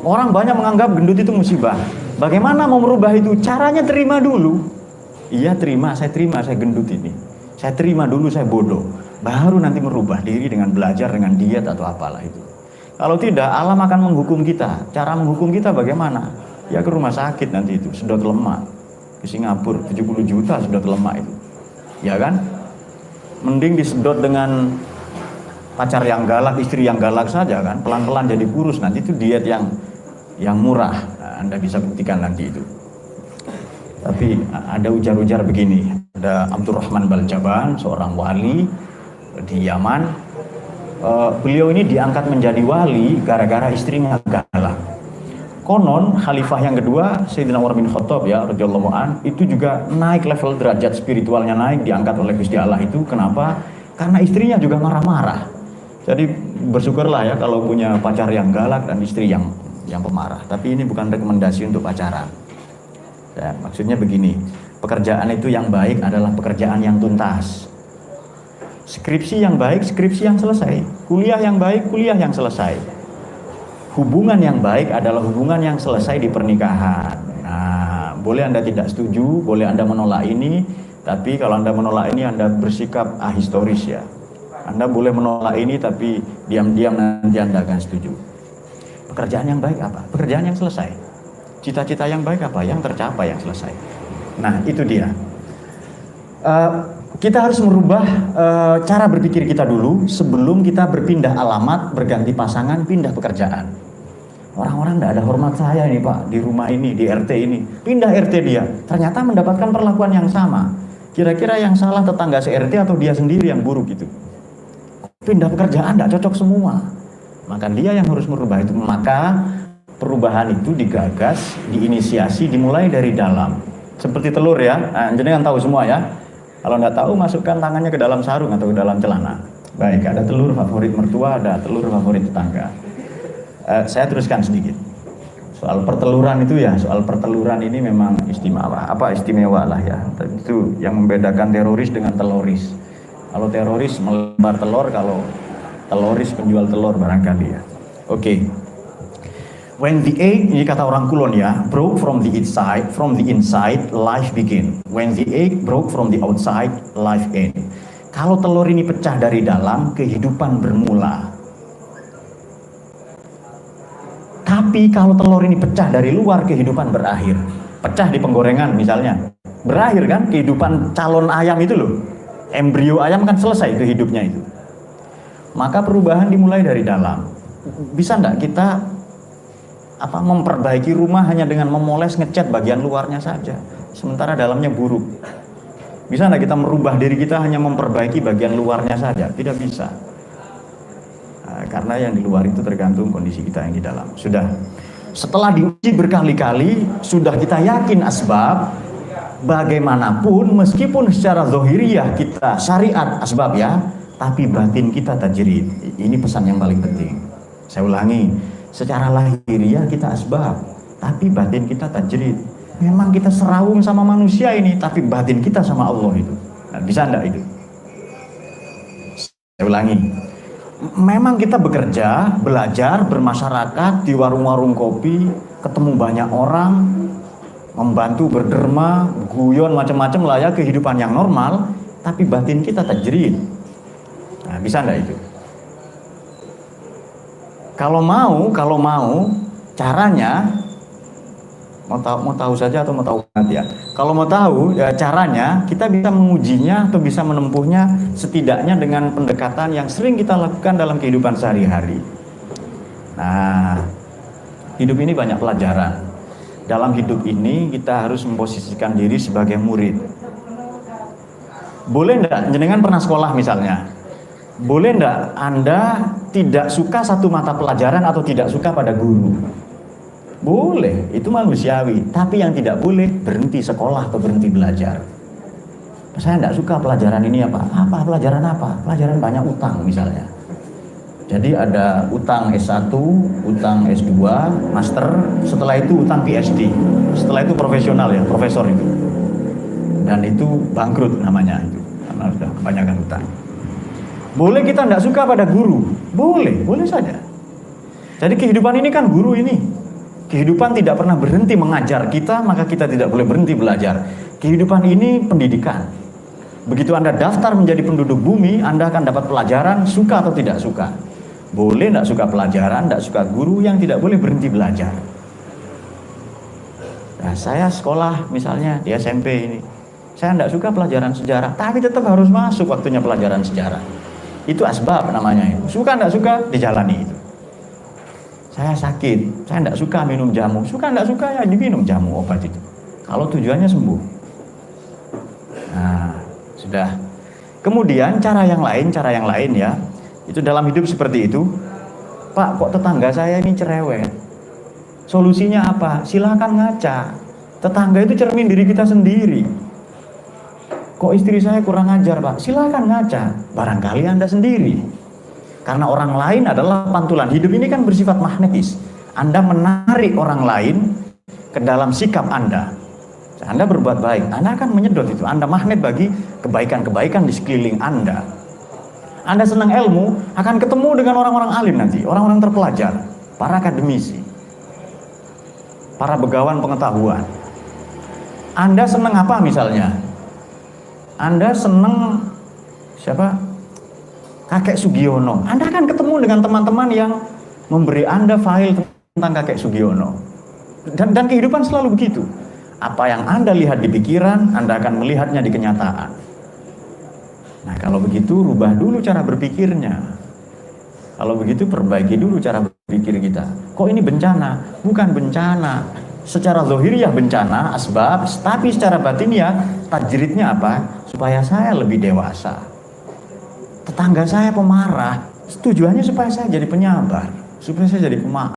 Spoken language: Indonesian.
Orang banyak menganggap gendut itu musibah. Bagaimana mau merubah itu? Caranya terima dulu. Iya terima, saya gendut ini. Saya terima dulu saya bodoh. Baru nanti merubah diri dengan belajar, dengan diet atau apalah itu. Kalau tidak, alam akan menghukum kita. Cara menghukum kita bagaimana? Ya ke rumah sakit nanti itu, sedot lemak. Ke Singapura, 70 juta sedot lemak itu. Ya kan? Mending disedot dengan pacar yang galak, istri yang galak saja kan. Pelan-pelan jadi kurus, nanti itu diet yang murah. Nah, Anda bisa buktikan nanti itu. Tapi ada ujar-ujar begini. Ada Abdurrahman Baljaban, seorang wali di Yaman. Beliau ini diangkat menjadi wali gara-gara istrinya galak. Konon khalifah yang kedua Sayyidina Umar bin Khattab ya radhiyallahu an, itu juga naik level derajat spiritualnya, naik, diangkat oleh Gusti Allah itu. Kenapa? Karena istrinya juga marah-marah. Jadi bersyukurlah ya kalau punya pacar yang galak dan istri yang pemarah. Tapi ini bukan rekomendasi untuk pacaran. Ya, maksudnya begini, pekerjaan itu yang baik adalah pekerjaan yang tuntas. Skripsi yang baik, skripsi yang selesai. Kuliah yang baik, kuliah yang selesai. Hubungan yang baik adalah hubungan yang selesai di pernikahan. Nah, boleh Anda tidak setuju, boleh Anda menolak ini, tapi kalau Anda menolak ini Anda bersikap ahistoris ya. Anda boleh menolak ini tapi diam-diam nanti Anda akan setuju. Pekerjaan yang baik apa? Pekerjaan yang selesai. Cita-cita yang baik apa? Yang tercapai, yang selesai. Nah, itu dia. Kita harus merubah cara berpikir kita dulu sebelum kita berpindah alamat, berganti pasangan, pindah pekerjaan. Orang-orang tidak ada hormat saya nih Pak, di rumah ini, di RT ini. Pindah RT dia, ternyata mendapatkan perlakuan yang sama. Kira-kira yang salah tetangga se-RT atau dia sendiri yang buruk itu? Pindah pekerjaan tidak cocok semua. Maka dia yang harus merubah itu. Maka perubahan itu digagas, diinisiasi, dimulai dari dalam. Seperti telur ya, nah, jenengan tahu semua ya. Kalau nggak tahu, masukkan tangannya ke dalam sarung atau ke dalam celana. Baik, ada telur favorit mertua, ada telur favorit tetangga. Saya teruskan sedikit. Soal perteluran itu ya, soal perteluran ini memang istimewa lah ya. Itu yang membedakan teroris dengan teloris. Kalau teroris melebar telur, kalau teloris penjual telur barangkali ya. Oke. When the egg, ini kata orang Kulon ya, broke from the inside, life begin. When the egg broke from the outside, life end. Kalau telur ini pecah dari dalam, kehidupan bermula. Tapi kalau telur ini pecah dari luar, kehidupan berakhir. Pecah di penggorengan misalnya, berakhir kan kehidupan calon ayam itu loh. Embrio ayam kan selesai itu hidupnya itu. Maka perubahan dimulai dari dalam. Bisa enggak kita memperbaiki rumah hanya dengan memoles, ngecat bagian luarnya saja, sementara dalamnya buruk? Bisa enggak kita merubah diri kita hanya memperbaiki bagian luarnya saja? Tidak bisa. Karena yang di luar itu tergantung kondisi kita yang di dalam. Sudah. Setelah diuji berkali-kali, sudah kita yakin asbab, bagaimanapun meskipun secara zahiriyah kita syariat asbab ya, tapi batin kita tajrid. Ini pesan yang paling penting. Saya ulangi. Secara lahiriah kita asbab, tapi batin kita tajrid. Memang kita serawung sama manusia ini, tapi batin kita sama Allah itu. Nah, bisa enggak itu? Saya ulangi. Memang kita bekerja, belajar, bermasyarakat di warung-warung kopi, ketemu banyak orang, membantu berderma, guyon macam-macam lah ya, kehidupan yang normal, tapi batin kita tajrid. Nah, bisa enggak itu? Kalau mau caranya, mau tahu saja atau mau tahu nanti ya. Kalau mau tahu ya caranya, kita bisa mengujinya atau bisa menempuhnya setidaknya dengan pendekatan yang sering kita lakukan dalam kehidupan sehari-hari. Nah, hidup ini banyak pelajaran. Dalam hidup ini kita harus memposisikan diri sebagai murid. Boleh enggak, jenengan pernah sekolah misalnya? Boleh enggak Anda tidak suka satu mata pelajaran atau tidak suka pada guru? Boleh, itu manusiawi. Tapi yang tidak boleh berhenti sekolah atau berhenti belajar. Saya enggak suka pelajaran ini apa? Pelajaran apa? Pelajaran banyak utang misalnya. Jadi ada utang S1, utang S2, master, setelah itu utang PhD. Setelah itu profesional ya, profesor itu. Dan itu bangkrut namanya itu. Karena sudah kebanyakan utang. Boleh kita tidak suka pada guru, boleh saja. Jadi kehidupan ini kan guru ini. Kehidupan tidak pernah berhenti mengajar kita, maka kita tidak boleh berhenti belajar. Kehidupan ini pendidikan. Begitu Anda daftar menjadi penduduk bumi, Anda akan dapat pelajaran, suka atau tidak suka. Boleh tidak suka pelajaran, tidak suka guru, yang tidak boleh berhenti belajar. Nah, saya sekolah misalnya di SMP ini, saya tidak suka pelajaran sejarah, tapi tetap harus masuk waktunya pelajaran sejarah. Itu asbab namanya. Suka tidak suka, dijalani itu. Saya sakit, saya tidak suka minum jamu. Suka tidak suka, ya diminum jamu obat itu. Kalau tujuannya sembuh. Nah, sudah. Kemudian cara yang lain ya, itu dalam hidup seperti itu. Pak, kok tetangga saya ini cerewet? Solusinya apa? Silakan ngaca. Tetangga itu cermin diri kita sendiri. Kok istri saya kurang ajar, Pak? Silakan ngaca. Barangkali Anda sendiri. Karena orang lain adalah pantulan. Hidup ini kan bersifat magnetis. Anda menarik orang lain ke dalam sikap Anda. Anda berbuat baik, Anda akan menyedot itu. Anda magnet bagi kebaikan-kebaikan di sekeliling Anda. Anda senang ilmu, akan ketemu dengan orang-orang alim nanti, orang-orang terpelajar, para akademisi, para begawan pengetahuan. Anda senang apa misalnya? Anda senang siapa? Kakek Sugiono. Anda akan ketemu dengan teman-teman yang memberi Anda file tentang Kakek Sugiono. Dan kehidupan selalu begitu. Apa yang Anda lihat di pikiran, Anda akan melihatnya di kenyataan. Nah, kalau begitu rubah dulu cara berpikirnya. Kalau begitu perbaiki dulu cara berpikir kita. Kok ini bencana? Bukan bencana. Secara zahiriyah bencana, asbab, tapi secara batinnya tajridnya apa? Supaya saya lebih dewasa. Tetangga saya pemarah, tujuannya supaya saya jadi penyabar, supaya saya jadi pemaaf.